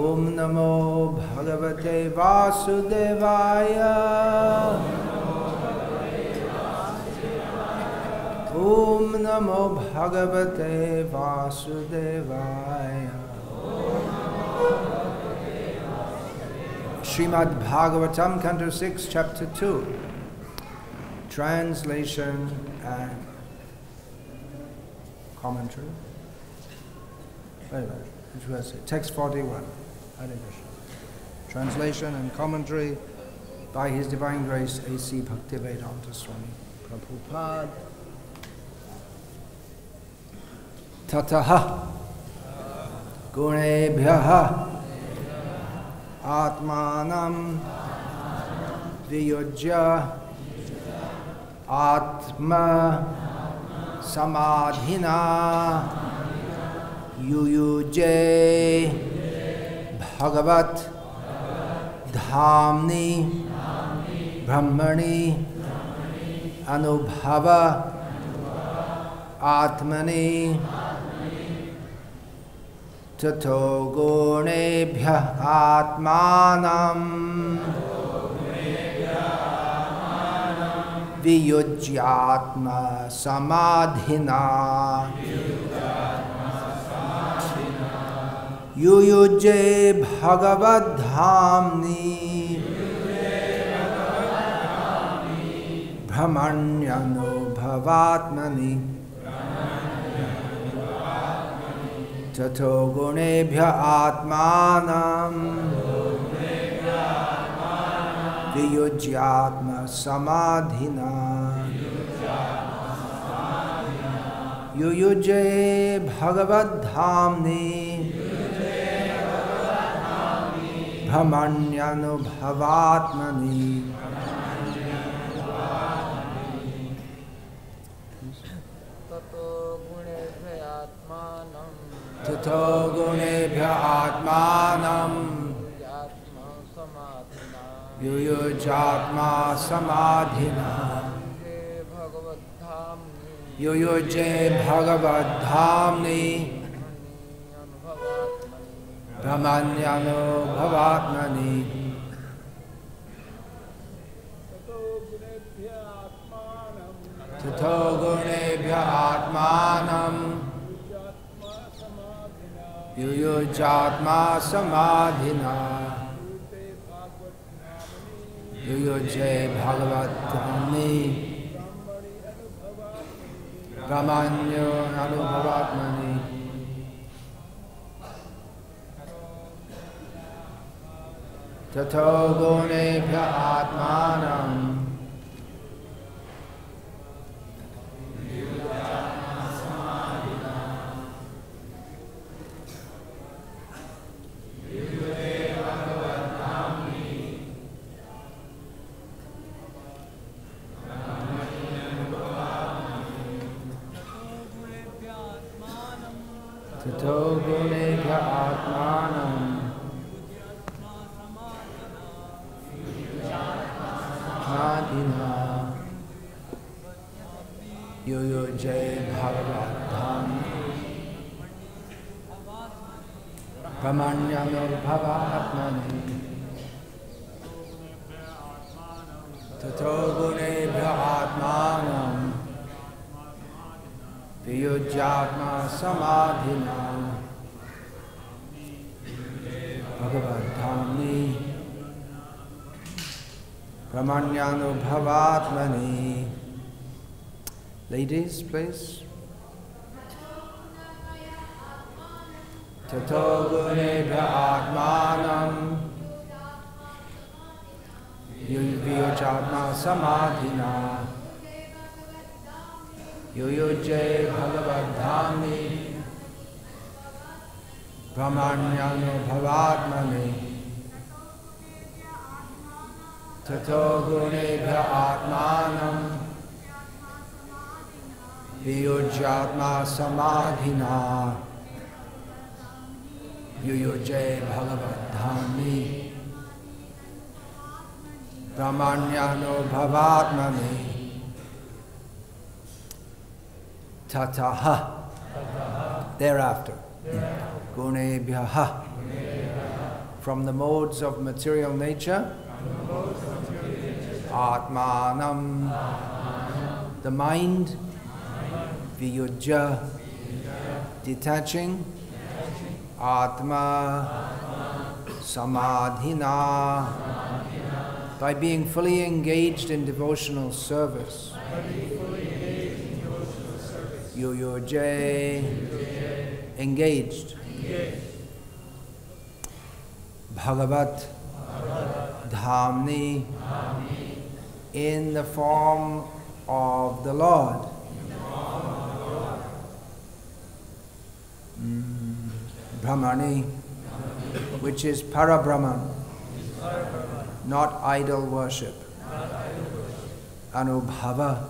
Om Namo Bhagavate Vasudevaya. Om Namo Bhagavate Vasudevaya. Srimad Bhagavatam, Canto 6, Chapter 2. Translation and commentary. Wait. Which was it? Text 41. Translation and commentary by His Divine Grace H.H.Bhakti Swami Prabhupada. Tataha Gunebhyaha Atmanam Viyujya Atma Samadhina Yuyuje Bhagavat Dhamni Brahmani Anubhava Atmani Tato Gunebhya Atmanam Viyujyatma Samadhina Yuyuje Bhagavad Dhamni Brahmanyano Tato Gunebhya Atmanam Viyujyatma Samadhina Yuyuje Bhagavad Dhamni Brahmanyano Tato Gunebhya Atmanam Yuyujatma Samadhina Yuyuje Bhagavad Dhamni Brahmanyano Bhavatmani Tato Gunebhya Atmanam Yuyujatma Samadhina Yuyuje Bhagavad Dhamni Brahmanyano Bhavatmani Tato Gunebhya Atmanam Tato Gunebhya Atmanam Samadhina Yuyuje Bhagavad Dhamni Brahmanyano Bhavatmani Tato Gunebhya Atmanam Viyujyatma Samadhina Bhagavad Dhamni Brahmanyano Bhavatmani. Ladies, please. Tato Gunebhya Atmanam Viyujyatma Samadhina Yuyuje Bhagavad Dhamni Brahmanyano Bhavatmani Tato Gunebhya Atmanam Viyujyatma Samadhina Yuyuje Bhagavad Dhamni Brahmanyano Bhavatmani Tataha. Thereafter. Gunebhyaha from the modes of material nature. Atmanam, the mind. Viyujya, detaching. Atma, samadhina, by being fully engaged in devotional service. Yuyuje, engaged. Bhagavat, dhamni, in the form of the Lord. Brahmani, which is Parabrahman, not idol worship. Anubhava,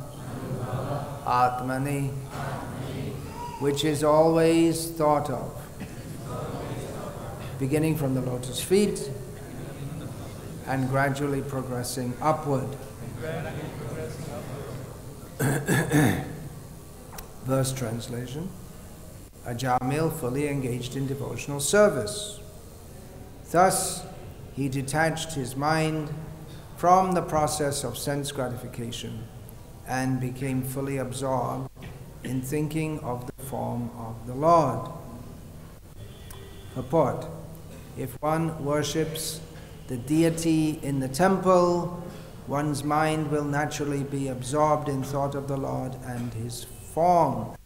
Atmani, which is always thought of, beginning from the lotus feet and gradually progressing upward. Verse translation. Ajamil fully engaged in devotional service. Thus, he detached his mind from the process of sense gratification and became fully absorbed in thinking of the form of the Lord. Purport: if one worships the deity in the temple, one's mind will naturally be absorbed in thought of the Lord and his form.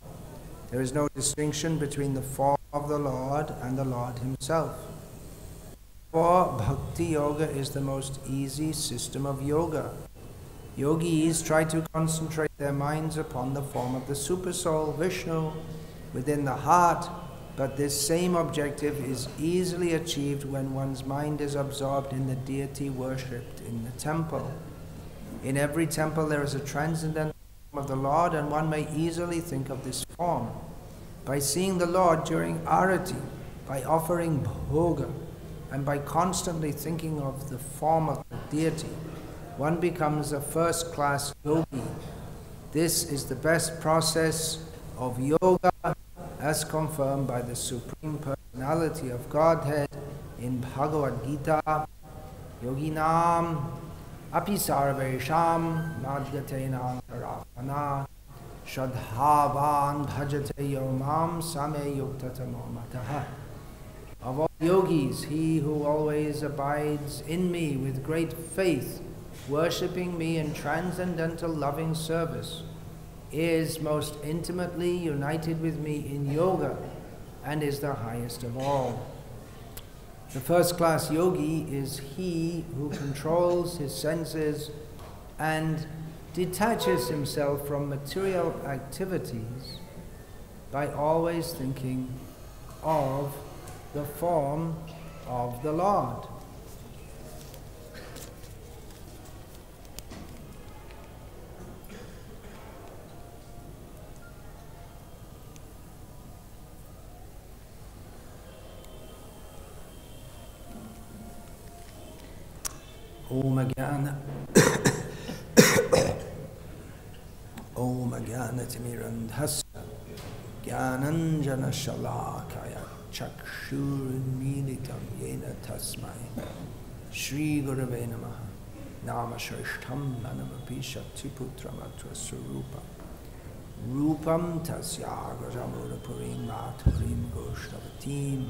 There is no distinction between the form of the Lord and the Lord himself. For Bhakti Yoga is the most easy system of yoga. Yogis try to concentrate their minds upon the form of the Supersoul, Vishnu, within the heart, but this same objective is easily achieved when one's mind is absorbed in the deity worshipped in the temple. In every temple there is a transcendental form of the Lord, and one may easily think of this form. By seeing the Lord during arati, by offering bhoga, and by constantly thinking of the form of the deity, one becomes a first-class yogi. This is the best process of yoga as confirmed by the Supreme Personality of Godhead in Bhagavad Gita. Yoginam api sarvesham madgatena karapana shadhavan bhajate yomam same yuktatamo mataha. Of all yogis, he who always abides in me with great faith, worshipping me in transcendental loving service, is most intimately united with me in yoga and is the highest of all. The first-class yogi is he who controls his senses and detaches himself from material activities by always thinking of the form of the Lord. Om Jnana-timirandhasya Jnananjana Shalakaya Chakshurmilitam Yena Tasmai Shri Gurave Namaha Nama Shrishtham Nanamapi Shaktiputram Atra Surupa Rupam Tasya Gajamudapurim Mathurim Goshtavatim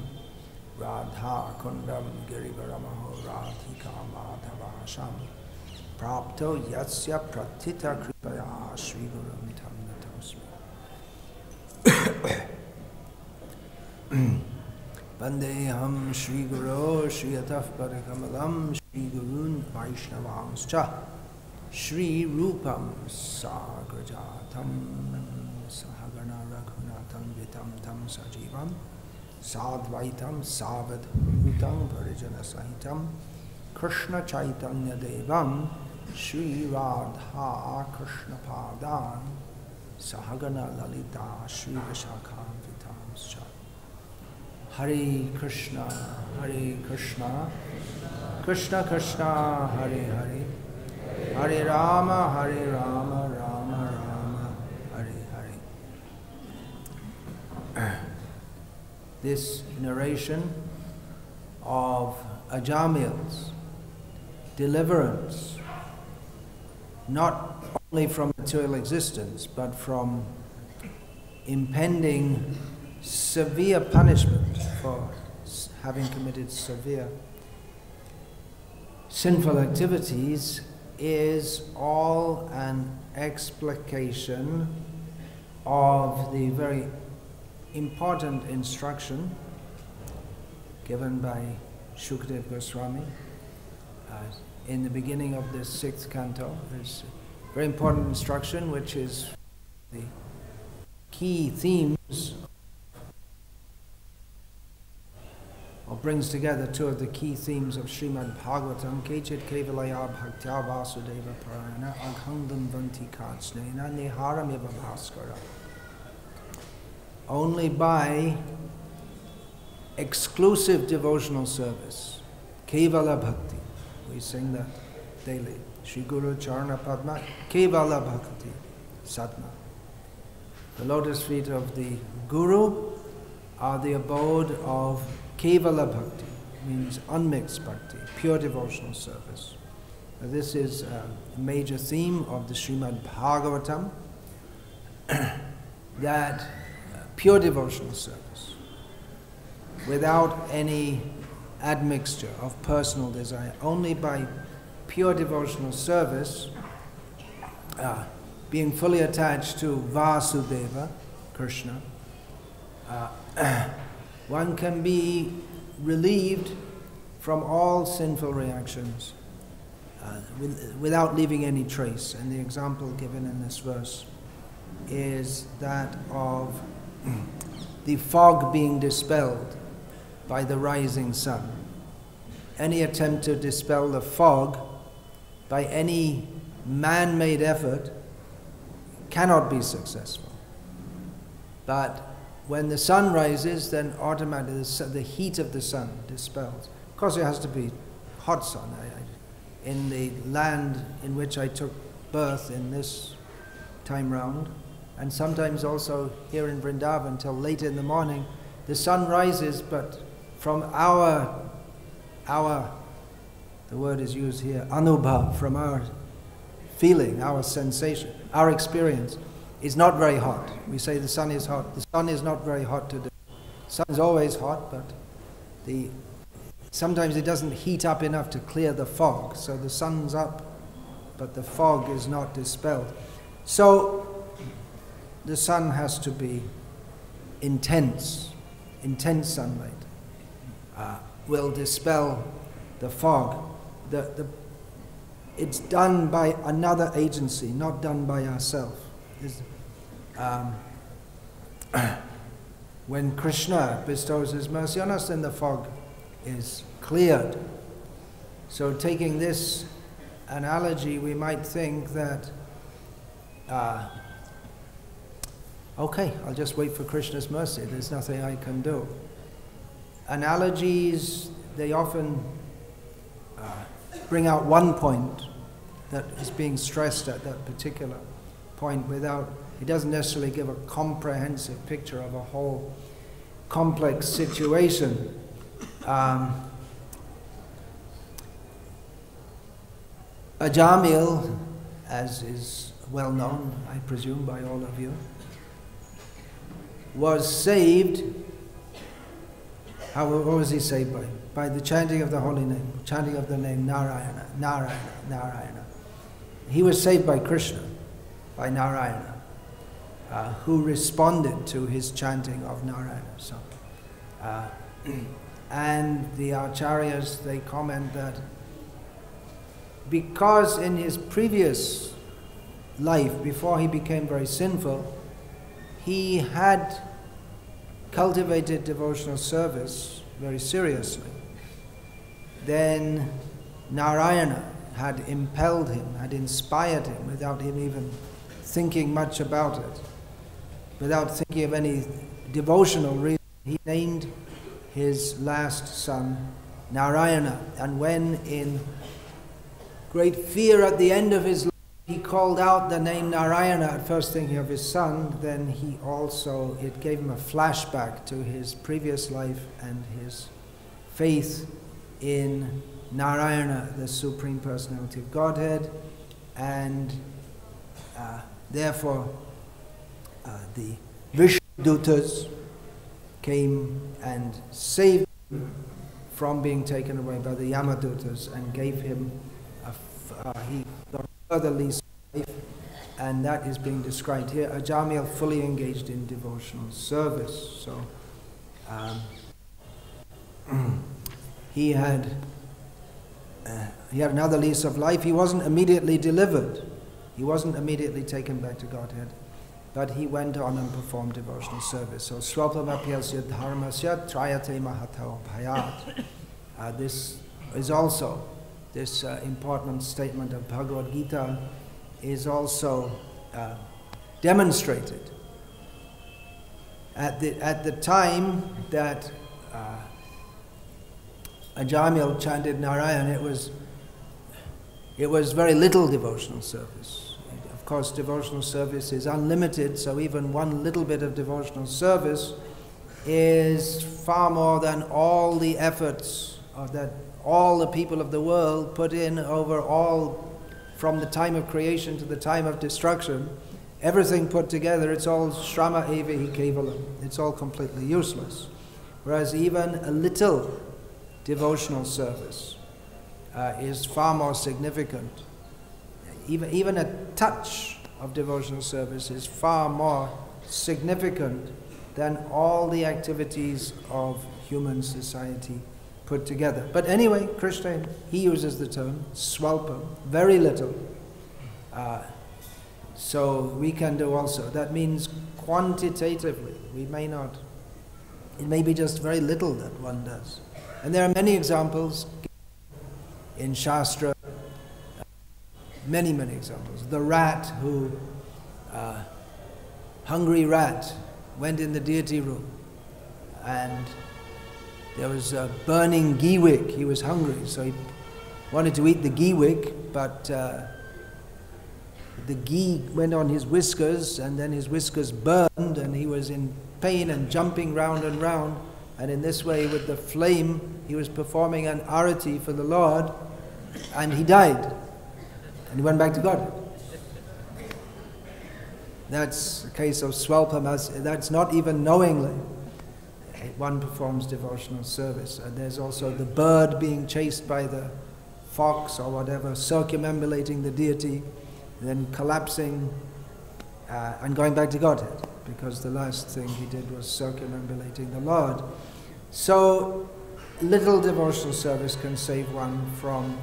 Radha Kundam Girivaramaho Radhika Madhavasham Prapto Yatsya Pratita Kripaya Shri Gurum Tam Natosmi Vandeham Shri Guru Shri Ataf Parakamalam Shri Gurun Vaishnavanscha Shri Rupam Sagrajatam Sahagana Raghunatam Vitam Tam Sajivam Sadvaitam Savadhutam Parijana Sahitam Krishna Chaitanya Devam Shri Radha Krishna Padan Sahagana Lalita Shri Vishakam Vitamscha. Hare Krishna Krishna Krishna Hare Hare Hare Rama Rama Rama Hare Hare. This narration of Ajamil's deliverance, not only from material existence, but from impending severe punishment for having committed severe sinful activities, is all an explication of the very important instruction given by Shukdev Goswami in the beginning of the 6th canto. There's a very important instruction which is the key themes, or brings together two of the key themes of Srimad Bhagavatam. Kechit kevalaya bhaktya vasudeva parayana aghangam vanti katsnena niharam eva bhaskara. Only by exclusive devotional service, kevala bhakti, we sing that daily, Shri Guru Charana Padma, kevala bhakti sadma. The lotus feet of the Guru are the abode of kevala bhakti, means unmixed bhakti, pure devotional service. Now, this is a major theme of the Srimad Bhagavatam, that pure devotional service, without any admixture of personal desire, only by pure devotional service, being fully attached to Vasudeva, Krishna, one can be relieved from all sinful reactions without leaving any trace. And the example given in this verse is that of the fog being dispelled by the rising sun. Any attempt to dispel the fog by any man-made effort cannot be successful. But when the sun rises, then automatically the heat of the sun dispels. Of course, it has to be hot sun. In the land in which I took birth in this time round, and sometimes also here in Vrindavan till late in the morning, the sun rises, but from our the word is used here, anubhav, from our feeling, our sensation, our experience, is not very hot. We say the sun is hot. The sun is not very hot today. The sun is always hot, but sometimes it doesn't heat up enough to clear the fog. So the sun's up, but the fog is not dispelled. So the sun has to be intense sunlight will dispel the fog. It's done by another agency, not done by ourselves. When Krishna bestows his mercy on us, then the fog is cleared. So taking this analogy, we might think that okay, I'll just wait for Krishna's mercy. There's nothing I can do. Analogies, they often bring out one point that is being stressed at that particular point without, it doesn't necessarily give a comprehensive picture of a whole complex situation. Ajamil, as is well known, I presume, by all of you, was saved. What was he saved by? By the chanting of the holy name, chanting of the name Narayana, Narayana, Narayana. He was saved by Krishna, by Narayana, who responded to his chanting of Narayana. So, and the acharyas, they comment that because in his previous life, before he became very sinful, he had cultivated devotional service very seriously. Then Narayana had impelled him, had inspired him without him even thinking much about it, without thinking of any devotional reason. He named his last son Narayana, and when in great fear at the end of his life he called out the name Narayana, at first thinking of his son, then it gave him a flashback to his previous life and his faith in Narayana, the Supreme Personality of Godhead, and therefore the Vishnudutas came and saved him from being taken away by the Yamadutas and gave him he got a further lease of life, and that is being described here. Ajamil fully engaged in devotional service. So he had another lease of life. He wasn't immediately delivered. He wasn't immediately taken back to Godhead, but he went on and performed devotional service. So swalpamapyasya dharmasya trayate mahatao bhayat. This is also, this important statement of Bhagavad Gita is also demonstrated. At the time that Ajamil chanted Narayan, it was very little devotional service. Of course, devotional service is unlimited, so even one little bit of devotional service is far more than all the efforts that all the people of the world put in over all, from the time of creation to the time of destruction. Everything put together, it's all shrama evahi kevalam. It's all completely useless. Whereas even a little devotional service is far more significant. Even a touch of devotional service is far more significant than all the activities of human society put together. But anyway, Krishna, he uses the term swalpam, very little. So we can do also. That means quantitatively. We may not, it may be just very little that one does. And there are many examples in Shastra, many examples. The rat who, hungry rat, went in the deity room and there was a burning ghee wick. He was hungry, so he wanted to eat the ghee wick, but the ghee went on his whiskers, and then his whiskers burned, and he was in pain and jumping round and round. And in this way, with the flame, he was performing an arati for the Lord, and he died. And he went back to God. That's a case of swalpam. That's not even knowingly. One performs devotional service. And there's also the bird being chased by the fox or whatever, circumambulating the deity, then collapsing and going back to Godhead, because the last thing he did was circumambulating the Lord. So little devotional service can save one from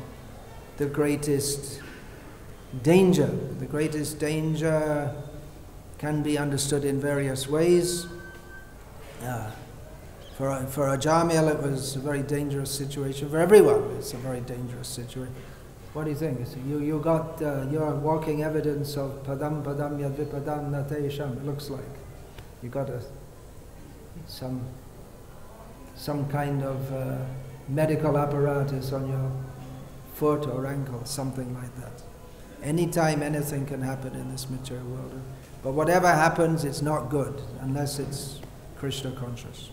the greatest danger. The greatest danger can be understood in various ways. For Ajamil, it was a very dangerous situation. For everyone, it's a very dangerous situation. What do you think? You got your walking evidence of padam yadvipadam natesham. It looks like you got some kind of medical apparatus on your foot or ankle, something like that. Anytime anything can happen in this material world. But whatever happens, it's not good unless it's Krishna conscious.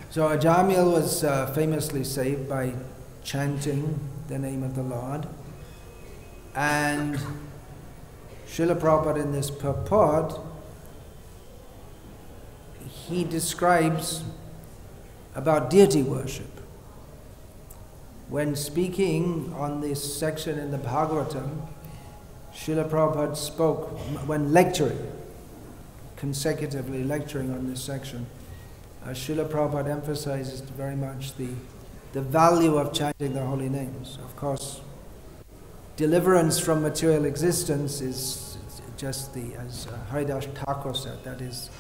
So Ajamil was famously saved by chanting the name of the Lord. And Srila Prabhupada in this purport, he describes about deity worship. When speaking on this section in the Bhagavatam, Srila Prabhupada spoke, when lecturing, consecutively lecturing on this section, Srila Prabhupada emphasizes very much the value of chanting the holy names. Of course, deliverance from material existence is just as Haridas Thakur said, that is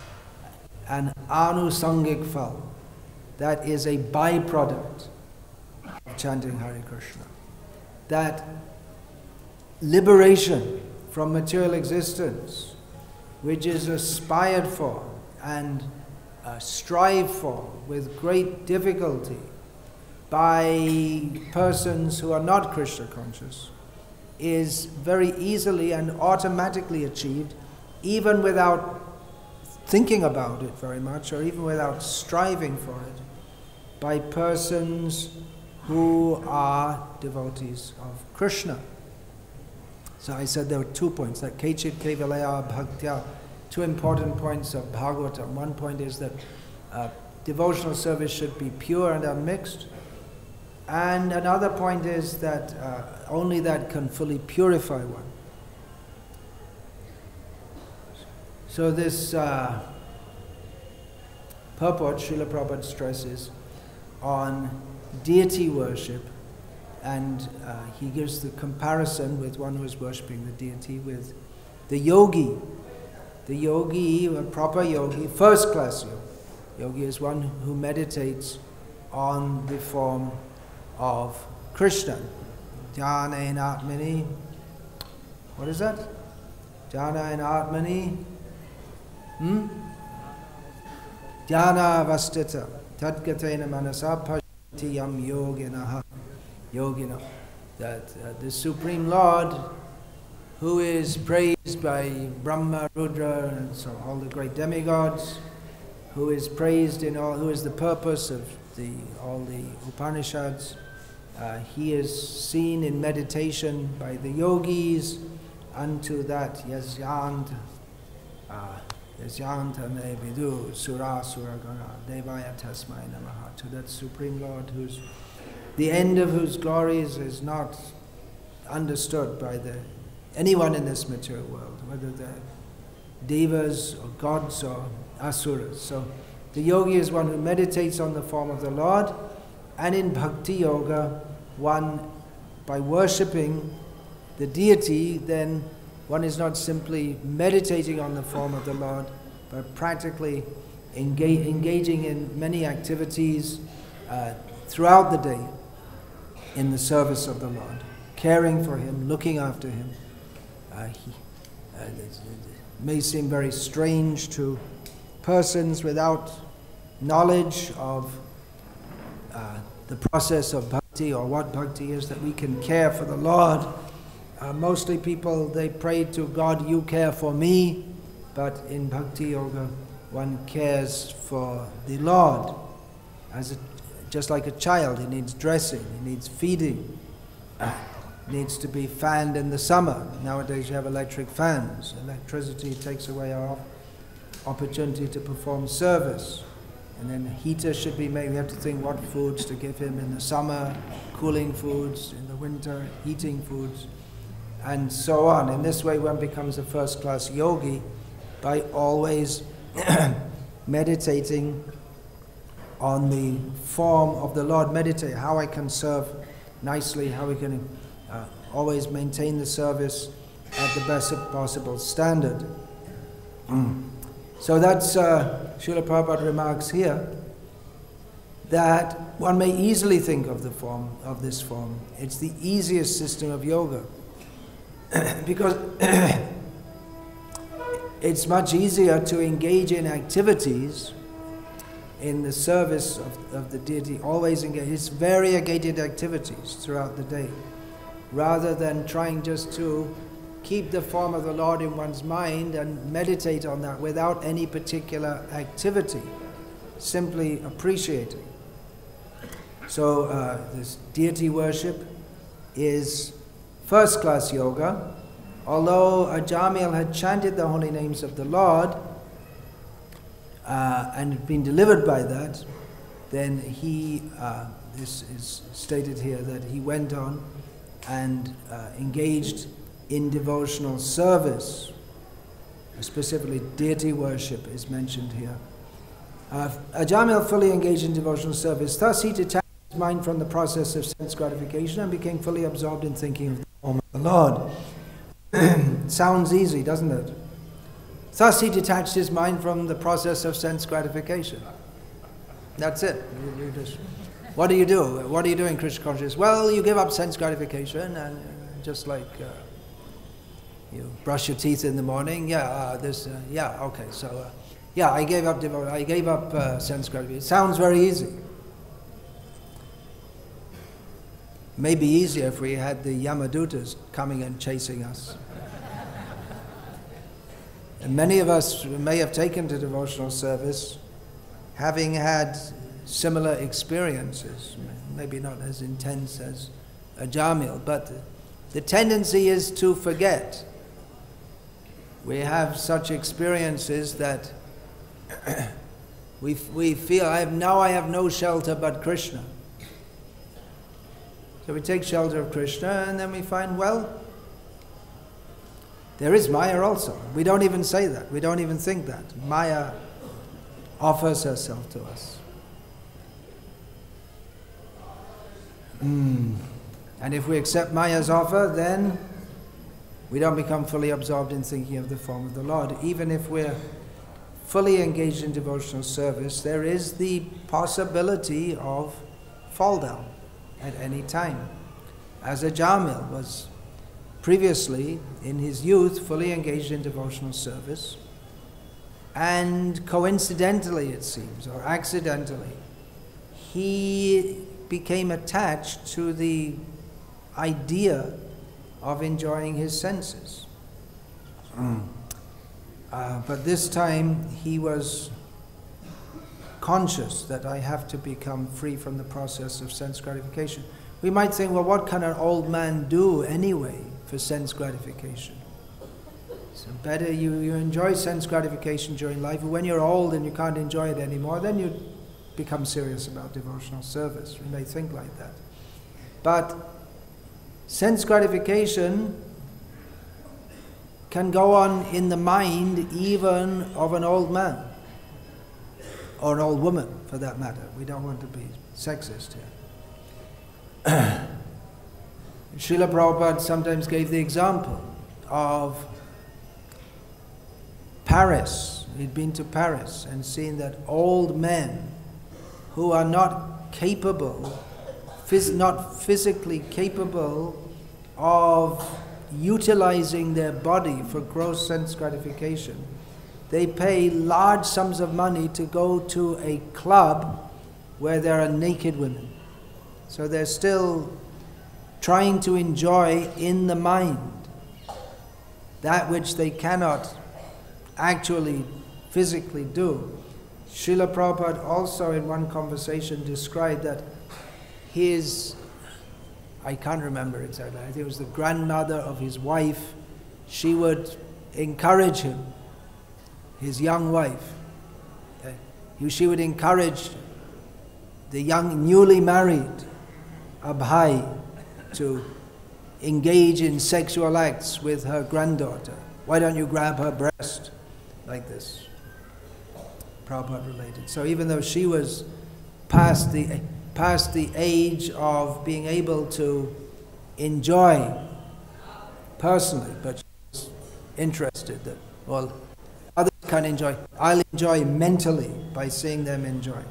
an anusangik phal. That is a byproduct of chanting Hare Krishna. That liberation from material existence, which is aspired for and strive for with great difficulty by persons who are not Krishna conscious, is very easily and automatically achieved, even without thinking about it very much, or even without striving for it, by persons who are devotees of Krishna. So I said there were 2 points, that Kechit Kevalaya Bhaktya, 2 important points of Bhagavatam. One point is that devotional service should be pure and unmixed. And another point is that only that can fully purify one. So this purport, Srila Prabhupada stresses on deity worship, and he gives the comparison with one who is worshipping the deity with the yogi. The yogi, a proper yogi, first class yogi. Yogi is one who meditates on the form of Krishna. Jnana in Atmani. What is that? Jnana in Atmani. Jnana vastita. Tadgatena manasa pashti yam yoginaha. Yogina. That the Supreme Lord, who is praised by Brahma, Rudra, and so all the great demigods, who is praised in all, who is the purpose of all the Upanishads. He is seen in meditation by the yogis unto that yasyanta ne vidu sura gana devaya tasmai namaha, to that Supreme Lord whose the end of whose glories is not understood by anyone in this material world, whether they're devas or gods or asuras. So the yogi is one who meditates on the form of the Lord, and in bhakti yoga, one, by worshipping the deity, then one is not simply meditating on the form of the Lord, but practically engaging in many activities throughout the day in the service of the Lord, caring for Him, looking after Him. It may seem very strange to persons without knowledge of the process of bhakti, or what bhakti is, that we can care for the Lord. Mostly people, they pray to God, you care for me, but in bhakti yoga, one cares for the Lord. Just like a child, he needs dressing, he needs feeding, needs to be fanned in the summer. Nowadays you have electric fans. Electricity takes away our opportunity to perform service. And then heater should be made. We have to think what foods to give him in the summer, cooling foods, in the winter, heating foods, and so on. In this way one becomes a first-class yogi by always meditating on the form of the Lord. Meditate how I can serve nicely, how we can always maintain the service at the best possible standard. So that's Srila Prabhupada remarks here, that one may easily think of the form of this form. It's the easiest system of yoga because it's much easier to engage in activities in the service of the deity, always engage. It's variegated activities throughout the day, rather than trying just to keep the form of the Lord in one's mind and meditate on that without any particular activity, simply appreciating. So this deity worship is first-class yoga. Although Ajamil had chanted the holy names of the Lord and had been delivered by that, then he, this is stated here, that he went on and engaged in devotional service. Specifically, deity worship is mentioned here. Ajamil fully engaged in devotional service. Thus he detached his mind from the process of sense gratification and became fully absorbed in thinking of the form of the Lord. Sounds easy, doesn't it? Thus he detached his mind from the process of sense gratification. That's it. You just, what do you do? What do you do in Krishna consciousness? Well, you give up sense gratification, and just like you brush your teeth in the morning. Yeah, okay. So, I gave up sense gratification. It sounds very easy. Maybe easier if we had the Yamadutas coming and chasing us. And many of us may have taken to devotional service having had similar experiences, maybe not as intense as a Jamil, but the tendency is to forget. We have such experiences that we feel, I have no shelter but Krishna. So we take shelter of Krishna, and then we find, well, there is Maya also. We don't even say that. We don't even think that. Maya offers herself to us. And if we accept Maya's offer, then we don't become fully absorbed in thinking of the form of the Lord. Even if we're fully engaged in devotional service, there is the possibility of fall down at any time. As a Jamil was previously, in his youth, fully engaged in devotional service, and coincidentally, it seems, or accidentally, he became attached to the idea of enjoying his senses. But this time he was conscious that I have to become free from the process of sense gratification. We might think, well, what can an old man do anyway for sense gratification? So better you enjoy sense gratification during life. When you're old and you can't enjoy it anymore, then you become serious about devotional service. We may think like that. But sense gratification can go on in the mind even of an old man, or an old woman for that matter. We don't want to be sexist here. Srila Prabhupada sometimes gave the example of Paris. He'd been to Paris and seen that old men who are not capable, not physically capable of utilizing their body for gross sense gratification, they pay large sums of money to go to a club where there are naked women. So they're still trying to enjoy in the mind that which they cannot actually physically do. Srila Prabhupada also in one conversation described that his, I can't remember exactly, I think it was the grandmother of his wife, she would encourage him, his young wife. She would encourage the young, newly married Abhai to engage in sexual acts with her granddaughter. Why don't you grab her breast like this? Prabhupada related. So even though she was past the age of being able to enjoy personally, but she was interested that, well, others can enjoy. I'll enjoy mentally by seeing them enjoy.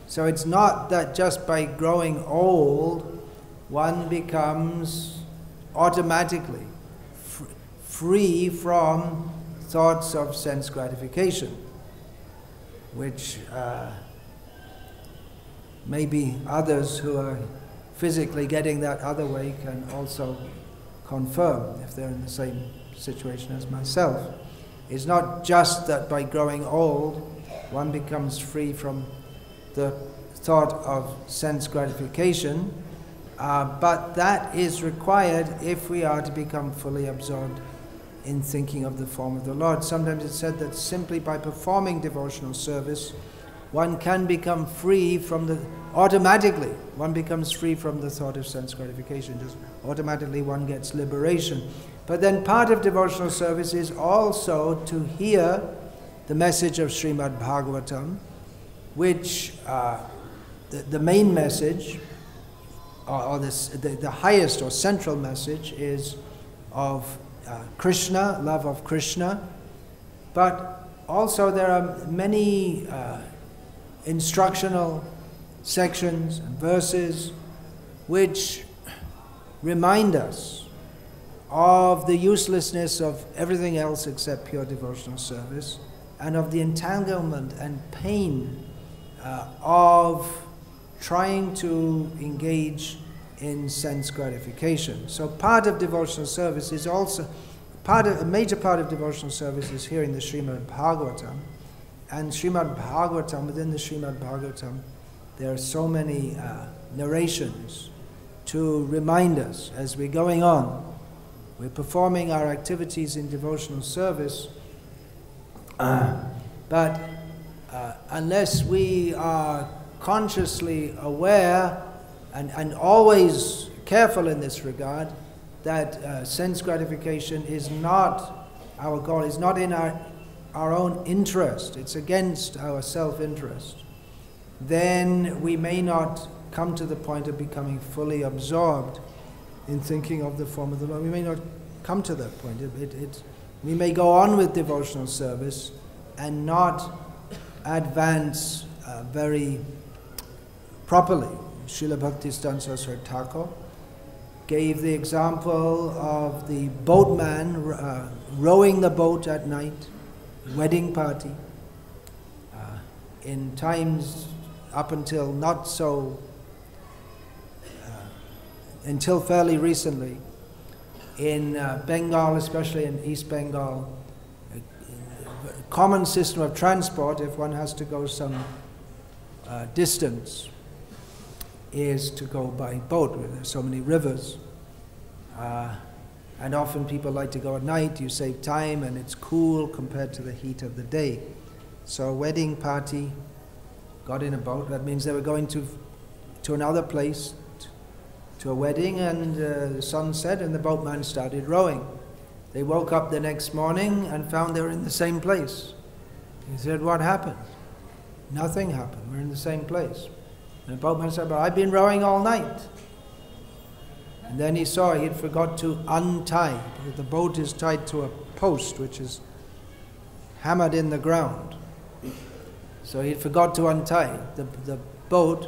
So it's not that just by growing old, one becomes automatically free from thoughts of sense gratification, which maybe others who are physically getting that other way can also confirm if they're in the same situation as myself. It's not just that by growing old one becomes free from the thought of sense gratification, but that is required if we are to become fully absorbed in thinking of the form of the Lord. Sometimes it's said that simply by performing devotional service, one can become free from automatically one becomes free from the thought of sense gratification. Just automatically one gets liberation. But then part of devotional service is also to hear the message of Srimad Bhagavatam, which the main message, or the highest or central message is of Krishna, love of Krishna, but also there are many instructional sections and verses which remind us of the uselessness of everything else except pure devotional service, and of the entanglement and pain of trying to engage in sense gratification. So part of devotional service is also, a major part of devotional service is hearing the Srimad Bhagavatam. And Srimad Bhagavatam, within the Srimad Bhagavatam, there are so many narrations to remind us as we're going on. We're performing our activities in devotional service, but unless we are consciously aware and always careful in this regard, that sense gratification is not our goal, is not in our own interest, it's against our self-interest, then we may not come to the point of becoming fully absorbed in thinking of the form of the Lord. We may not come to that point. We may go on with devotional service and not advance very properly. Srila Bhaktisiddhanta Saraswati Thakur gave the example of the boatman rowing the boat at night, wedding party. In times up until not so, until fairly recently, in Bengal, especially in East Bengal, a common system of transport, if one has to go some distance, is to go by boat. There are so many rivers, and often people like to go at night. You save time and it's cool compared to the heat of the day. So a wedding party got in a boat. That means they were going to another place, to a wedding, and the sun set and the boatman started rowing. They woke up the next morning and found they were in the same place. He said, "What happened?" "Nothing happened, we're in the same place." And the boatman said, "But I've been rowing all night." And then he saw he'd forgot to untie. The boat is tied to a post which is hammered in the ground. So he forgot to untie the boat.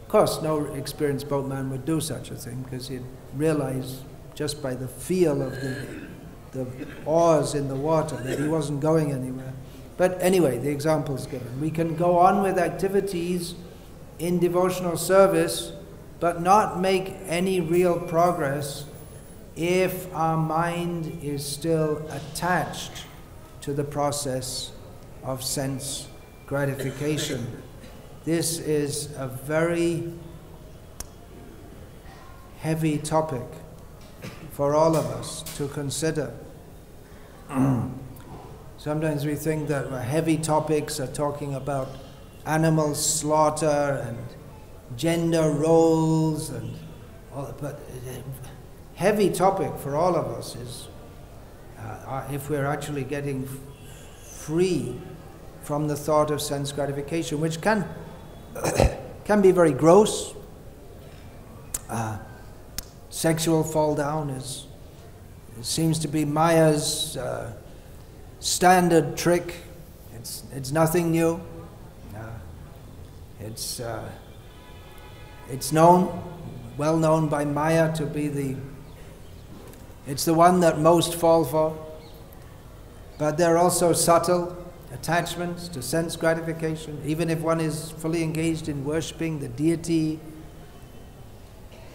Of course, no experienced boatman would do such a thing, because he'd realize just by the feel of the oars in the water that he wasn't going anywhere. But anyway, the example's given. We can go on with activities in devotional service, but not make any real progress if our mind is still attached to the process of sense gratification. This is a very heavy topic for all of us to consider. Sometimes we think that heavy topics are talking about animal slaughter and gender roles, and all, but heavy topic for all of us is if we're actually getting free from the thought of sense gratification, which can be very gross. Sexual fall down it seems to be Maya's standard trick. It's nothing new. It's well known by Maya to be it's the one that most fall for. But there are also subtle attachments to sense gratification. Even if one is fully engaged in worshipping the deity,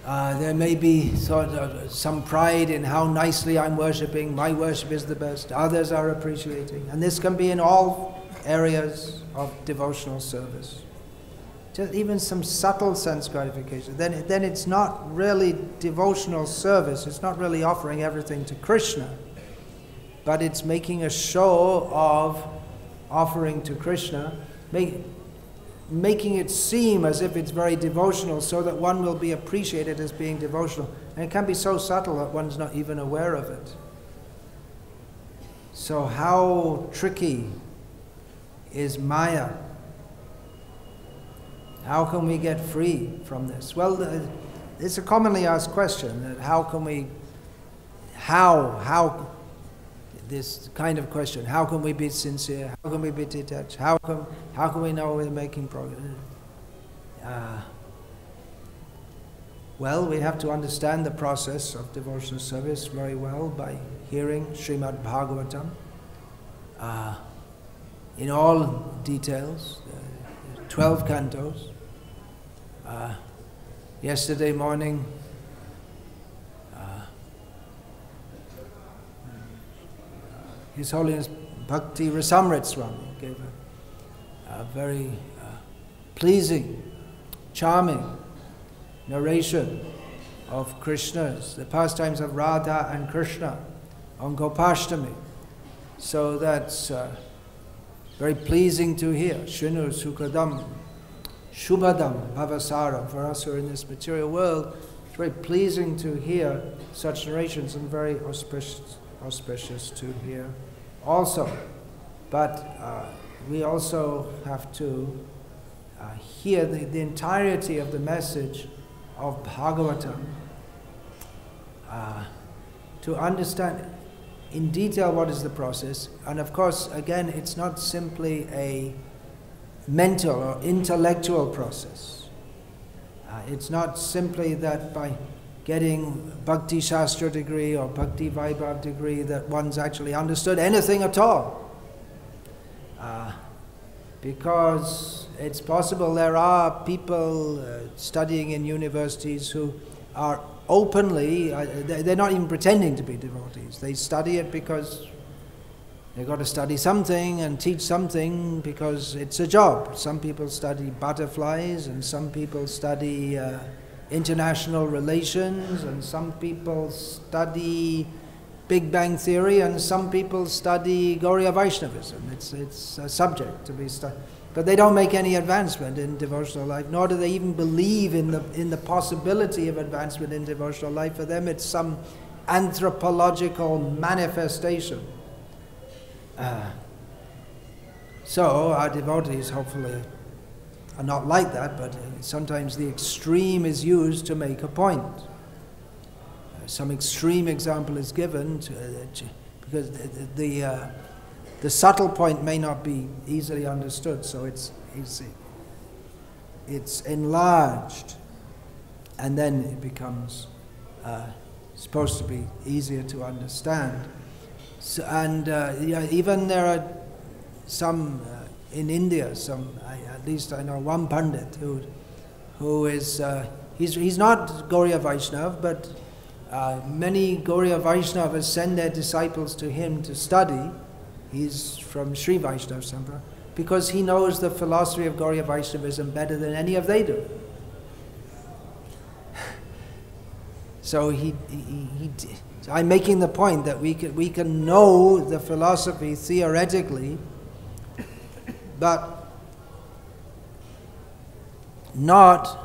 there may be sort of some pride in how nicely I'm worshipping. My worship is the best. Others are appreciating. And this can be in all areas of devotional service. Just even some subtle sense gratification. Then it's not really devotional service. It's not really offering everything to Krishna, but it's making a show of offering to Krishna, making it seem as if it's very devotional, so that one will be appreciated as being devotional. And it can be so subtle that one's not even aware of it. So how tricky is Maya? How can we get free from this? Well, it's a commonly asked question, that how can we, this kind of question, how can we be sincere? How can we be detached? How can we know we're making progress? Well, we have to understand the process of devotional service very well by hearing Srimad Bhagavatam in all details, 12 cantos. Yesterday morning, His Holiness Bhakti Rasamrit Swami gave a very pleasing, charming narration of Krishna's, the pastimes of Radha and Krishna on Gopashtami. So that's very pleasing to hear. Shrinu Sukadam Shubhadam Bhavasara. For us who are in this material world, it's very pleasing to hear such narrations and very auspicious to hear also. But we also have to hear the entirety of the message of Bhagavatam to understand in detail what is the process. And of course, again, it's not simply a mental or intellectual process. It's not simply that by getting Bhakti Shastra degree or Bhakti Vaibhav degree that one's actually understood anything at all. Because it's possible there are people studying in universities who are openly, they're not even pretending to be devotees. They study it because they've got to study something and teach something because it's a job. Some people study butterflies, and some people study international relations, and some people study Big Bang Theory, and some people study Gauriya Vaishnavism. It's a subject to be studied. But they don't make any advancement in devotional life, nor do they even believe in the possibility of advancement in devotional life. For them, it's some anthropological manifestation. So our devotees hopefully are not like that, but sometimes the extreme is used to make a point. Some extreme example is given because the subtle point may not be easily understood, so it's enlarged, and then it becomes supposed to be easier to understand. So, and even there are some in India, at least I know one Pandit who is he's not Gauriya Vaishnav, but many Gauriya Vaishnavas send their disciples to him to study. He's from Sri Vaishnava Sampradaya, because he knows the philosophy of Gauriya Vaishnavism better than any of they do. So I'm making the point that we can know the philosophy theoretically, but not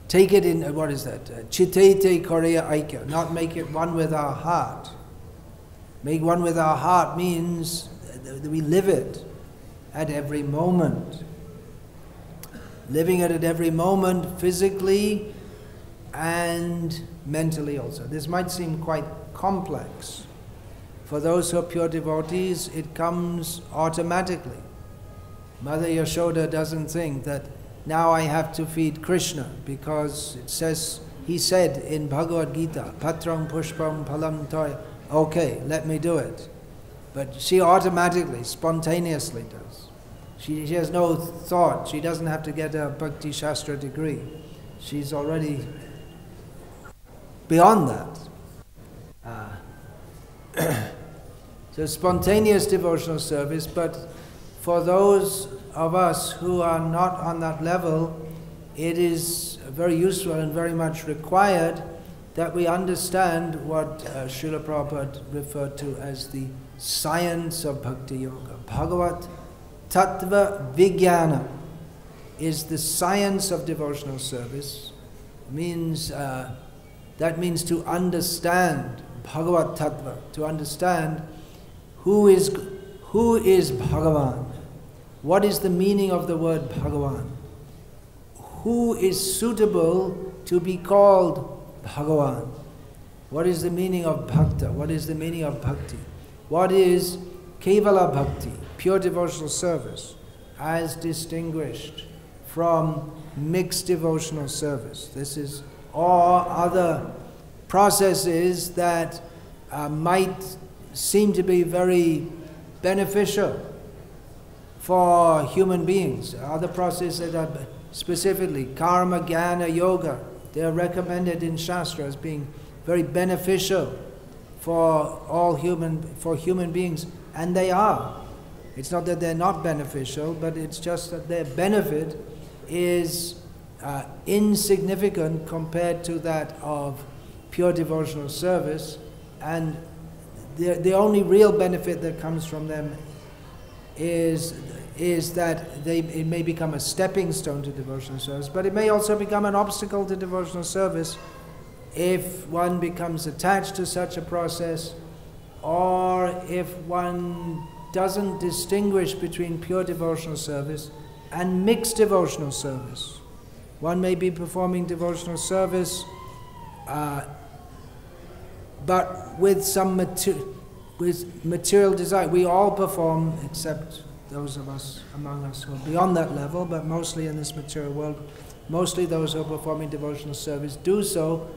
take it in, what is that? Chitete Korea Aikya, not make it one with our heart. Make one with our heart means that we live it at every moment. Living it at every moment, physically and mentally also. This might seem quite complex. For those who are pure devotees, it comes automatically. Mother Yashoda doesn't think that now I have to feed Krishna, because it says, he said in Bhagavad Gita, Patram Pushpam Palam Toya, okay, let me do it. But she automatically, spontaneously does. She has no thought. She doesn't have to get a Bhakti Shastra degree. She's already beyond that. So spontaneous devotional service, but for those of us who are not on that level, it is very useful and very much required that we understand what Srila Prabhupada referred to as the science of Bhakti Yoga. Bhagavat Tattva Vijnana is the science of devotional service. That means to understand Bhagavat Tattva, to understand who is Bhagavan. What is the meaning of the word Bhagavan? Who is suitable to be called Bhagavan? What is the meaning of Bhakta? What is the meaning of Bhakti? What is Kevala Bhakti, pure devotional service, as distinguished from mixed devotional service? This is all other processes that might seem to be very beneficial for human beings. Other processes that are specifically karma, jnana, yoga, they are recommended in Shastra as being very beneficial for human beings, and they are. It's not that they're not beneficial, but it's just that their benefit is insignificant compared to that of pure devotional service, and the only real benefit that comes from them is that it may become a stepping stone to devotional service, but it may also become an obstacle to devotional service if one becomes attached to such a process, or if one doesn't distinguish between pure devotional service and mixed devotional service. One may be performing devotional service, but with some material desire. We all perform, except those of us among us who are beyond that level, but mostly in this material world, mostly those who are performing devotional service do so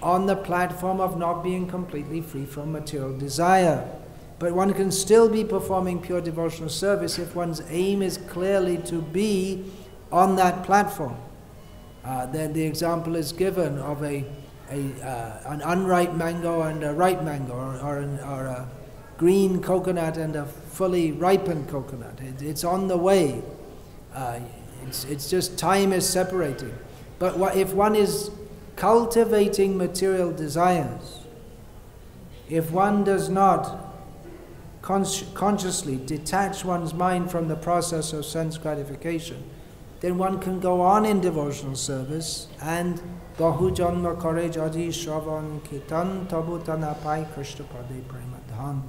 on the platform of not being completely free from material desire. But one can still be performing pure devotional service if one's aim is clearly to be on that platform. Then the example is given of an unripe mango and a ripe mango, or a green coconut and a fully ripened coconut. It's on the way. It's just time is separating. But if one is cultivating material desires, if one does not consciously detach one's mind from the process of sense gratification, then one can go on in devotional service and Bahu Janma Kare Jadi Shravan Kitan Tabu Tanapai Krishna Pade Premadhan.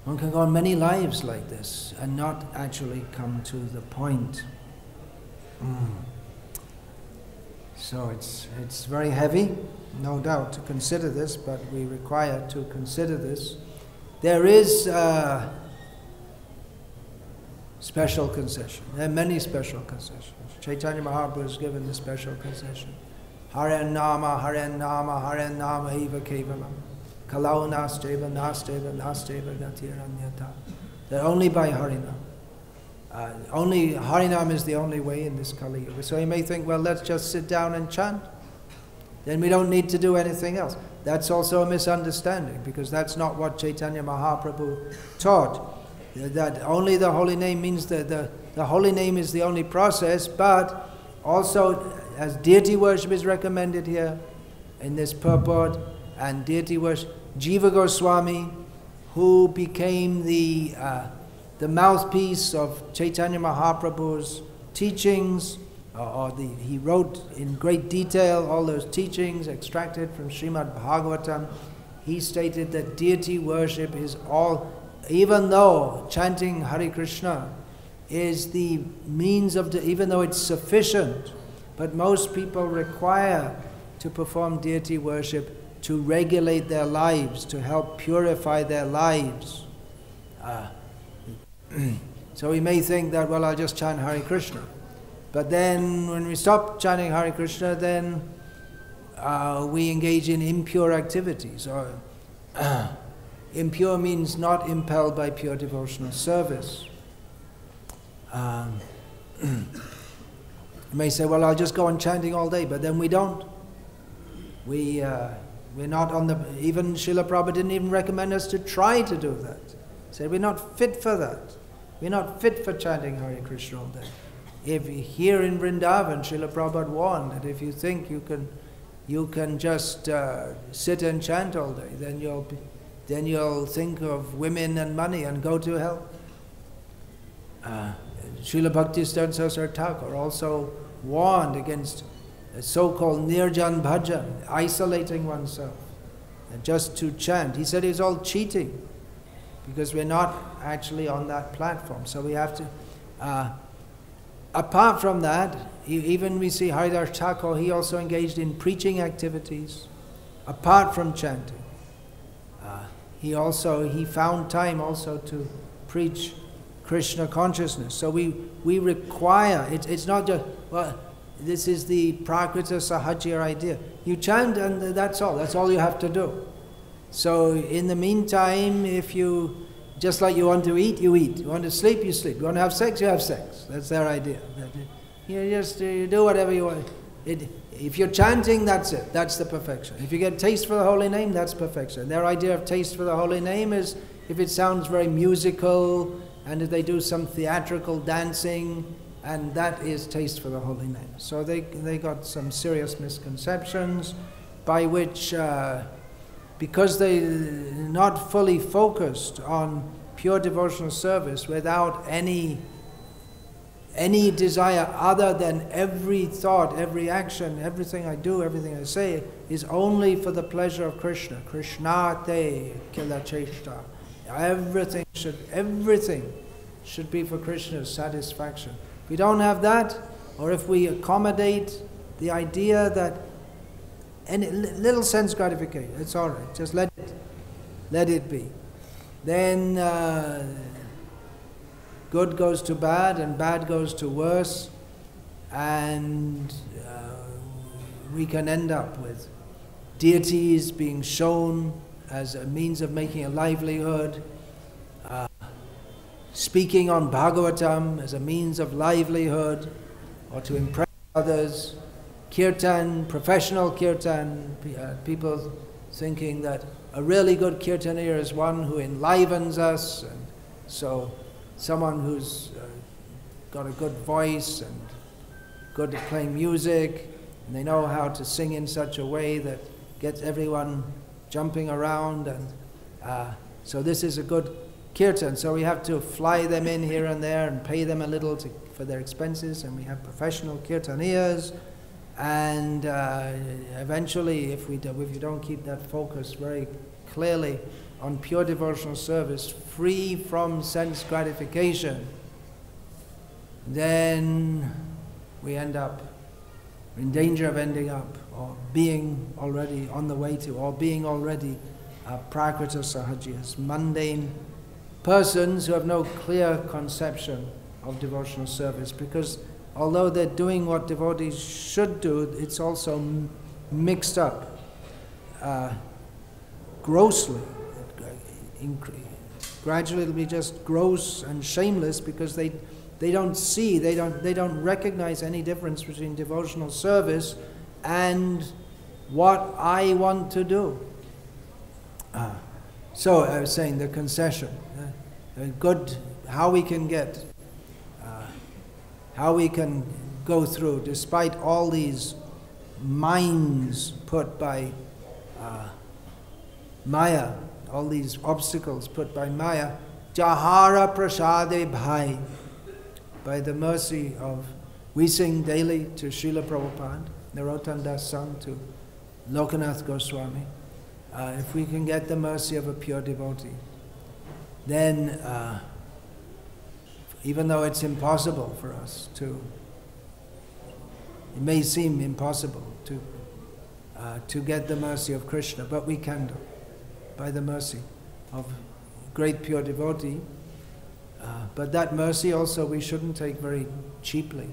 One can go on many lives like this and not actually come to the point. So it's very heavy, no doubt, to consider this, but we require to consider this. There is a special concession. There are many special concessions. Chaitanya Mahaprabhu has given the special concession. Hare Nama, Hare Nama, Hare Nama Eva Kevalam. Kalau Nasteva, Nasteva, Nasteva Gatiranyata. That only by Harinam. Only Harinam is the only way in this Kali Yuga. So you may think, well, let's just sit down and chant. Then we don't need to do anything else. That's also a misunderstanding, because that's not what Chaitanya Mahaprabhu taught. That only the holy name means that the holy name is the only process, but also as deity worship is recommended here in this purport, and deity worship, Jiva Goswami, who became the mouthpiece of Chaitanya Mahaprabhu's teachings, he wrote in great detail all those teachings extracted from Srimad Bhagavatam. He stated that deity worship is all, even though chanting Hare Krishna is the means of, even though it's sufficient, but most people require to perform deity worship to regulate their lives, to help purify their lives. So we may think that, well, I'll just chant Hare Krishna. But then when we stop chanting Hare Krishna, then we engage in impure activities. Or impure means not impelled by pure devotional service. You may say, well, I'll just go on chanting all day, but then we don't. We're not on the, even Srila Prabhupada didn't even recommend us to try to do that. He said, we're not fit for that. We're not fit for chanting Hare Krishna all day. If here in Vrindavan, Srila Prabhupada warned that if you think you can just sit and chant all day, then you'll think of women and money and go to hell. Srila Bhakti Sar Thakur also warned against so-called nirjan bhajan, isolating oneself, and just to chant. He said it's all cheating, because we're not actually on that platform. So we have to, apart from that, even we see Haridas Thakur, he also engaged in preaching activities, apart from chanting. He found time also to preach Krishna consciousness. So we require, it's not just, well, this is the Prakrita Sahajya idea. You chant and that's all you have to do. So in the meantime, if you, just like you want to eat, you eat. You want to sleep, you sleep. You want to have sex, you have sex. That's their idea. You do whatever you want. If you're chanting, that's it. That's the perfection. If you get taste for the holy name, that's perfection. Their idea of taste for the holy name is if it sounds very musical and if they do some theatrical dancing, and that is taste for the holy name. So they got some serious misconceptions by which, because they're not fully focused on pure devotional service without any desire other than every thought, every action, everything I do, everything I say is only for the pleasure of Krishna. Krishnate kila cheshta. Everything should be for Krishna's satisfaction. If we don't have that, or if we accommodate the idea that any little sense gratification, it's all right, just let it be. Then good goes to bad and bad goes to worse, and we can end up with deities being shown as a means of making a livelihood, speaking on Bhagavatam as a means of livelihood or to impress others, kirtan, professional kirtan, people thinking that a really good kirtanier is one who enlivens us, and so someone who's got a good voice and good at playing music, and they know how to sing in such a way that gets everyone jumping around, and so this is a good kirtan. So we have to fly them in here and there and pay them a little for their expenses, and we have professional kirtaniers, and eventually if you don't keep that focus very clearly on pure devotional service, free from sense gratification, then we end up in danger of ending up or being already on the way to, or being already prakrita sahajiyas, mundane persons who have no clear conception of devotional service, because although they're doing what devotees should do, it's also mixed up grossly. Gradually it'll be just gross and shameless, because they don't recognize any difference between devotional service and what I want to do. So I was saying the concession, how we can go through despite all these mines put by Maya, all these obstacles put by Maya, Jahara Prasade Bhai, by the mercy of, we sing daily to Srila Prabhupada, Narottam Das sung to Lokanath Goswami. If we can get the mercy of a pure devotee, then even though it's impossible for us to, it may seem impossible to get the mercy of Krishna, but we can do, by the mercy of great pure devotee. But that mercy also we shouldn't take very cheaply.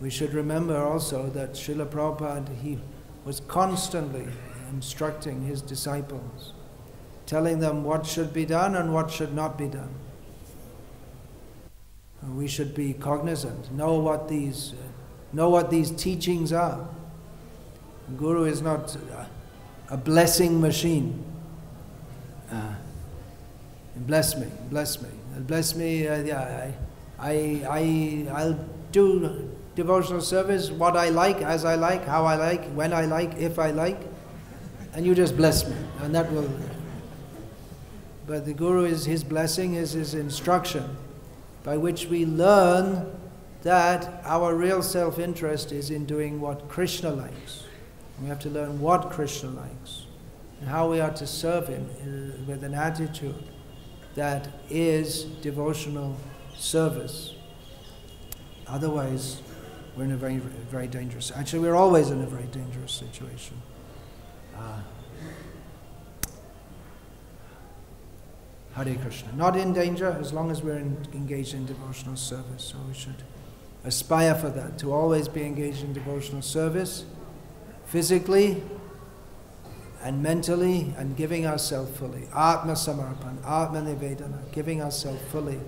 We should remember also that Srila Prabhupada, he was constantly instructing his disciples, telling them what should be done and what should not be done. We should be cognizant, know what these teachings are. The Guru is not a blessing machine. Bless me. I'll do devotional service, what I like, as I like, how I like, when I like, if I like, and you just bless me, and that will. But the Guru his blessing is his instruction, by which we learn that our real self-interest is in doing what Krishna likes. We have to learn what Krishna likes and how we are to serve him with an attitude that is devotional service. Otherwise, we're in a very, very dangerous. Actually, we're always in a very dangerous situation. Hare Krishna. Not in danger as long as we're engaged in devotional service. So we should aspire for that, to always be engaged in devotional service, physically and mentally, and giving ourselves fully. Atma Samarpan, Atma Nivedana, giving ourselves fully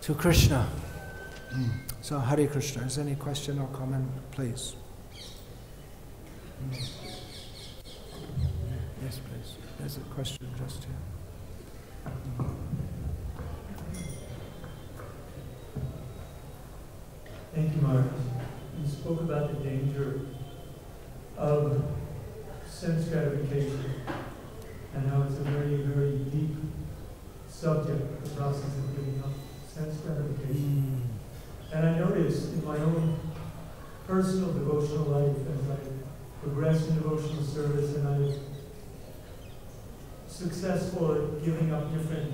to Krishna. So Hare Krishna, is there any question or comment, please? Yes, please. There's a question just here. Thank you, Mark. You spoke about the danger of sense gratification and how it's a very, very deep subject, the process of giving up sense gratification. And I noticed in my own personal devotional life as I progress in devotional service and I'm successful at giving up different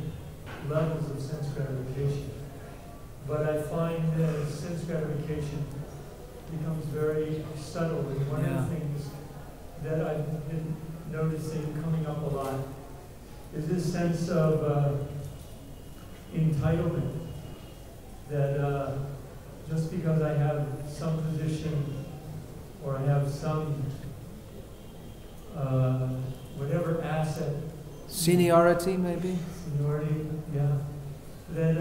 levels of sense gratification. But I find that sense gratification becomes very subtle. And one of the things that I've been noticing coming up a lot is this sense of entitlement. That just because I have some position or I have some whatever asset. Seniority, maybe? Seniority, yeah. That,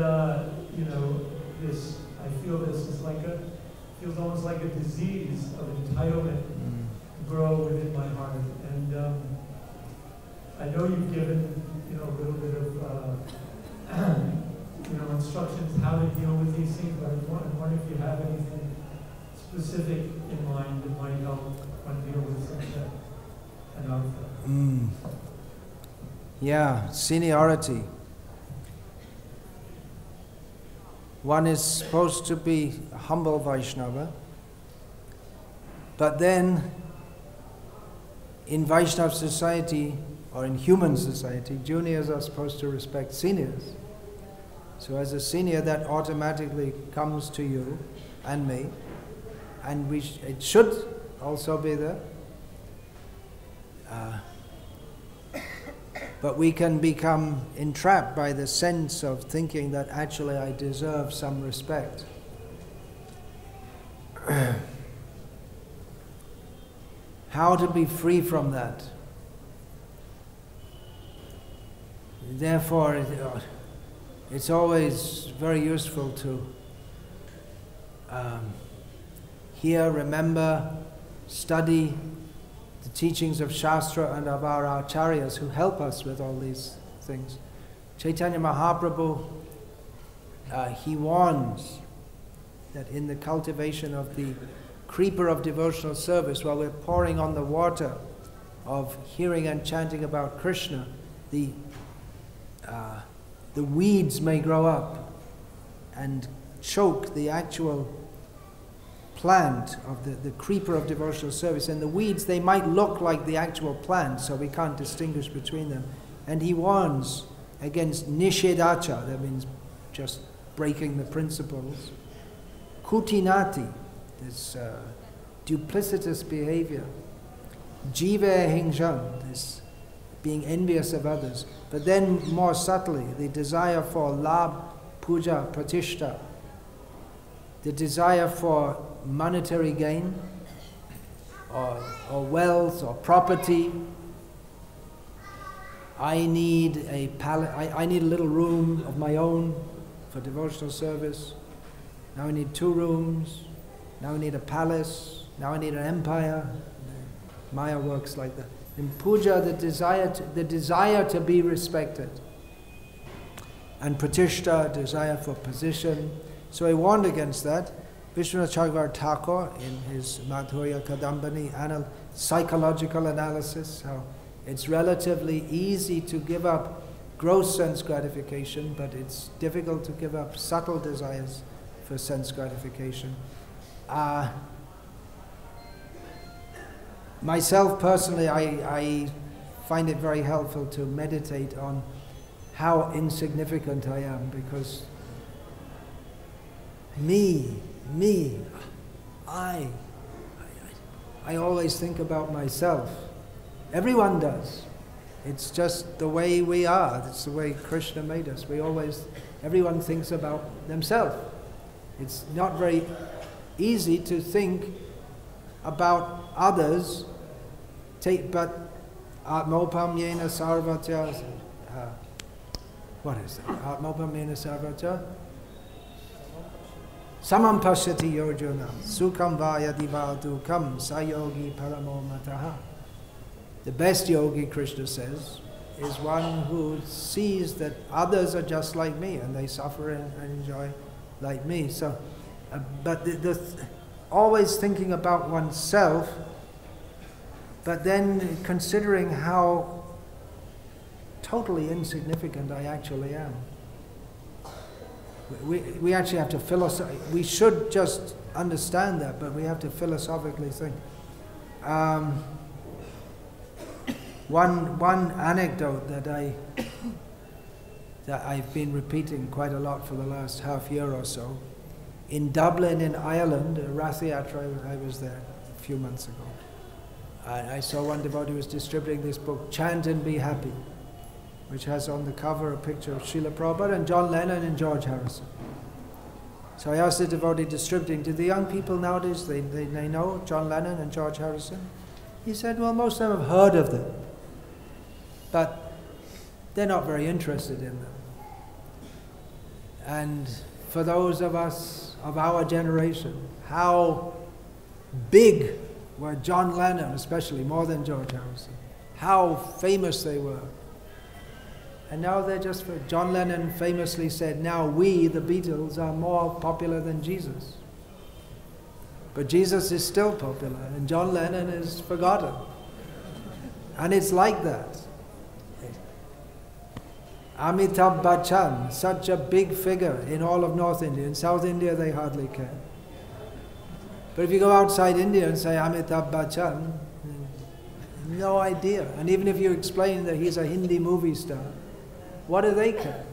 you know, this, I feel this is like feels almost like a disease of entitlement grow within my heart. And I know you've given, you know, a little bit of, you know, instructions how to deal with these things, but I wonder if you have anything specific in mind that might help one deal with such an outfit. Yeah, seniority. One is supposed to be a humble Vaishnava, but then in Vaishnava society or in human society, juniors are supposed to respect seniors. So as a senior, that automatically comes to you and me, and it should also be there. But we can become entrapped by the sense of thinking that actually I deserve some respect. How to be free from that? Therefore, it's always very useful to hear, remember, study the teachings of Shastra and of our acharyas who help us with all these things. Chaitanya Mahaprabhu, he warns that in the cultivation of the creeper of devotional service, while we're pouring on the water of hearing and chanting about Krishna, the weeds may grow up and choke the actual plant of the creeper of devotional service. And the weeds, they might look like the actual plant, so we can't distinguish between them. And he warns against nishedacha, that means just breaking the principles. Kutinati, this duplicitous behavior. Jive hingjan, this being envious of others. But then more subtly, the desire for labh, puja, pratishta, the desire for monetary gain, or wealth, or property. I need a I need a little room of my own for devotional service. Now I need 2 rooms. Now I need a palace. Now I need an empire. Maya works like that. In puja, the desire to be respected, and pratishta, desire for position. So I warned against that. Vishwanath Chakravarti Thakur, in his Madhurya Kadambini, psychological analysis, how it's relatively easy to give up gross sense gratification, but it's difficult to give up subtle desires for sense gratification. Myself personally, I find it very helpful to meditate on how insignificant I am, because I always think about myself. Everyone does. It's just the way we are. It's the way Krishna made us. Everyone thinks about themselves. It's not very easy to think about others, but Atmopam yena sarvatya, what is that? Atmopam yena sarvatya? Samam pashyati yojuna, sukham vaya diva dukam, sayogi paramo mataha. The best yogi, Krishna says, is one who sees that others are just like me and they suffer and enjoy like me. So, but always thinking about oneself, but then considering how totally insignificant I actually am. We actually have to we should just understand that, but we have to philosophically think. One anecdote that I've been repeating quite a lot for the last half year or so. In Dublin, in Ireland, Rath Yatra, I was there a few months ago. I saw one devotee who was distributing this book, Chant and Be Happy, which has on the cover a picture of Srila Prabhupada and John Lennon and George Harrison. So I asked the devotee distributing, do the young people nowadays, they know John Lennon and George Harrison? He said, well, most of them have heard of them, but they're not very interested in them. And for those of us of our generation, how big were John Lennon, especially more than George Harrison, how famous they were. And now they're just, John Lennon famously said, now we, the Beatles, are more popular than Jesus. But Jesus is still popular, and John Lennon is forgotten. And it's like that. Amitabh Bachchan, such a big figure in all of North India. In South India, they hardly care. But if you go outside India and say Amitabh Bachchan, no idea. And even if you explain that he's a Hindi movie star, what do they care?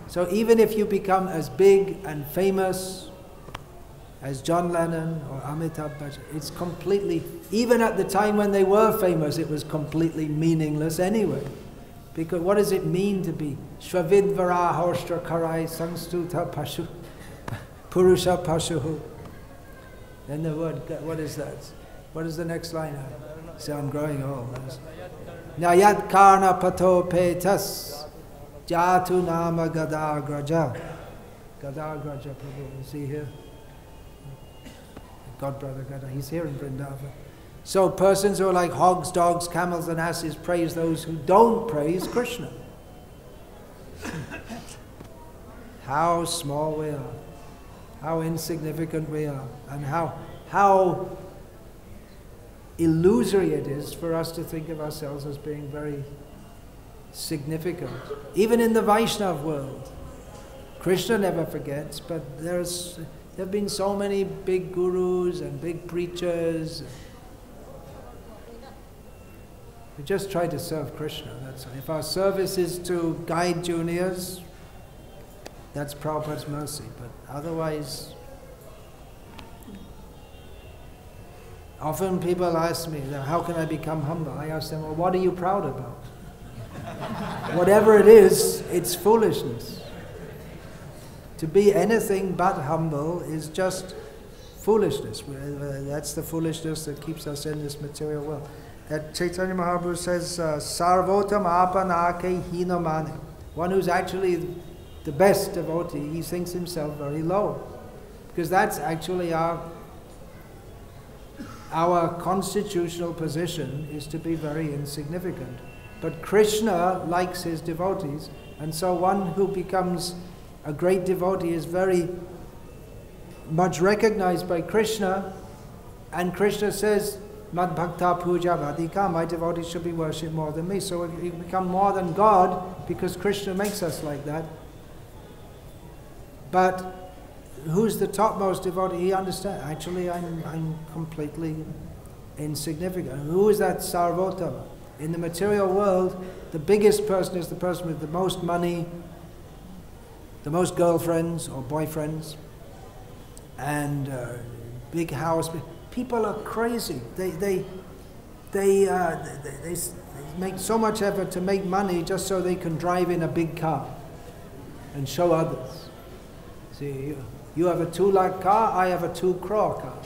So even if you become as big and famous as John Lennon or Amitabh Bachchan, it's completely, even at the time when they were famous, it was completely meaningless anyway. Because what does it mean to be Shvavidvara Horshtra Karai Samstuta Pashu Purusha Pashuhu? Then the word, what is that? What is the next line? So I'm growing old. Nayat Karna Pato Petas Jatu Nama Gadagraja. Gadagraja Prabhu, is he here? God brother Gada, he's here in Vrindavan. So persons who are like hogs, dogs, camels and asses praise those who don't praise Krishna. How small we are, how insignificant we are, and how illusory it is for us to think of ourselves as being very significant. Even in the Vaishnav world, Krishna never forgets, but there have been so many big gurus and big preachers. We just try to serve Krishna, that's all. If our service is to guide juniors, that's Prabhupada's mercy, but otherwise, often people ask me, how can I become humble? I ask them, well, what are you proud about? Whatever it is, it's foolishness. To be anything but humble is just foolishness. That's the foolishness that keeps us in this material world. That Chaitanya Mahaprabhu says, Sarvotam apanake hinamane. One who's actually the best devotee, he thinks himself very low. Because that's actually our constitutional position, is to be very insignificant. But Krishna likes his devotees, and so one who becomes a great devotee is very much recognized by Krishna, and Krishna says, Mad Bhakta Puja Vadika, my devotees should be worshipped more than me. So we become more than God because Krishna makes us like that. But who's the topmost devotee? He understands, actually I'm completely insignificant. Who is that Sarvotama? In the material world, the biggest person is the person with the most money, the most girlfriends or boyfriends, and big house. People are crazy. They make so much effort to make money just so they can drive in a big car and show others. See, you have a 2 lakh car, I have a 2 crore car.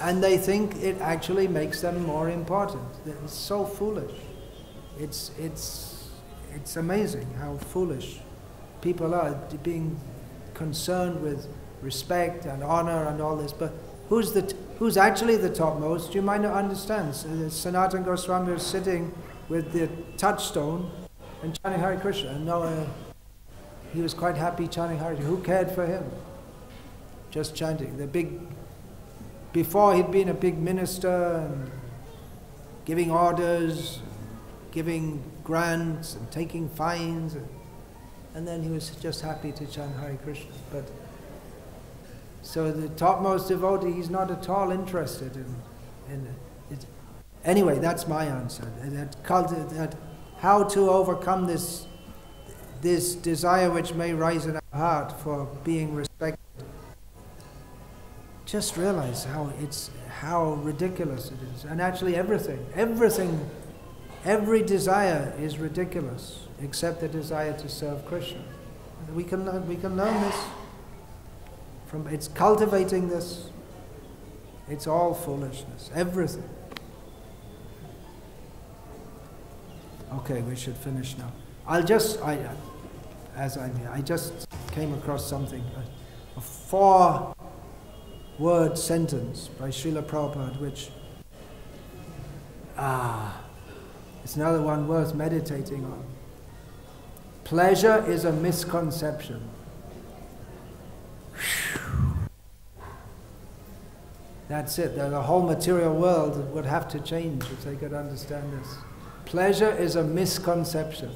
And they think it actually makes them more important. It's so foolish. It's amazing how foolish people are, being concerned with respect and honor and all this, but who's actually the topmost, you might not understand. So Sanatana Goswami was sitting with the touchstone and chanting Hare Krishna, and he was quite happy chanting Hare Krishna. Who cared for him? Just chanting. Before he'd been a big minister and giving orders, giving grants and taking fines, and then he was just happy to chant Hare Krishna. But so the topmost devotee, he's not at all interested in it. Anyway, that's my answer. That how to overcome this desire which may rise in our heart for being respected. Just realize how ridiculous it is. And actually every desire is ridiculous except the desire to serve Krishna. We can learn this from it's cultivating this. It's all foolishness. Everything. Okay, we should finish now. I just came across something, a 4-word sentence by Srila Prabhupada, which it's another one worth meditating on. Pleasure is a misconception. That's it. The whole material world would have to change if they could understand this. Pleasure is a misconception.